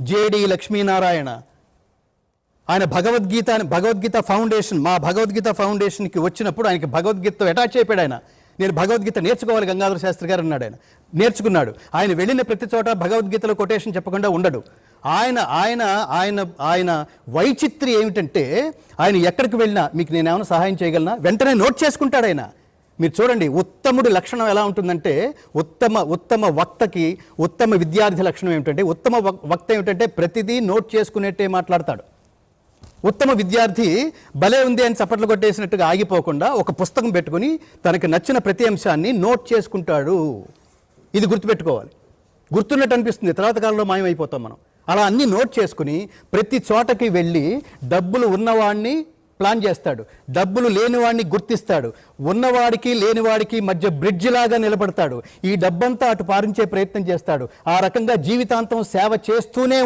JD Lakshminarayana ఆయన Bhagavad Gita foundation, మా భగవద్గీత ఫౌండేషన్కి వచ్చినప్పుడు ఆయనకి భగవద్గీతతో అటాచ్ అయిపోయాడు. ఆయన నేను భగవద్గీత నేర్చుకోవాలి గంగాధర శాస్త్రి గారు అన్నాడు. ఆయన నేర్చుకున్నాడు. ఆయన వెళ్ళిన ప్రతి చోట భగవద్గీతలో కొటేషన్ చెప్పకుండా ఉండడు. ఆయన ఆయన ఆయన ఆయన వైచిత్రి ఏమిటంటే ఆయన ఎక్కడికి వెళ్ళినా మీకు నేనేమైనా సహాయం చేయగలనా వెంటనే నోట్ చేసుకుంటాడు ఆయన. మీరు చూడండి, ఉత్తముడి లక్షణం ఎలా ఉంటుందంటే, ఉత్తమ వక్తకి ఉత్తమ విద్యార్థి లక్షణం ఏమిటంటే, ఉత్తమ వక్త ఏమిటంటే ప్రతిదీ నోట్ చేసుకునేట్టే మాట్లాడతాడు. ఉత్తమ విద్యార్థి భలే ఉంది అని చప్పట్లు కొట్టేసినట్టుగా ఆగిపోకుండా ఒక పుస్తకం పెట్టుకుని తనకు నచ్చిన ప్రతి అంశాన్ని నోట్ చేసుకుంటాడు. ఇది గుర్తుపెట్టుకోవాలి. గుర్తున్నట్టు అనిపిస్తుంది, తర్వాత కాలంలో మాయమైపోతాం మనం. అలా అన్నీ నోట్ చేసుకుని ప్రతి చోటకి వెళ్ళి డబ్బులు ఉన్నవాడిని ప్లాన్ చేస్తాడు, డబ్బులు లేనివాడిని గుర్తిస్తాడు, ఉన్నవాడికి లేనివాడికి మధ్య బ్రిడ్జ్ లాగా నిలబడతాడు, ఈ డబ్బంతా అటు పారించే ప్రయత్నం చేస్తాడు. ఆ రకంగా జీవితాంతం సేవ చేస్తూనే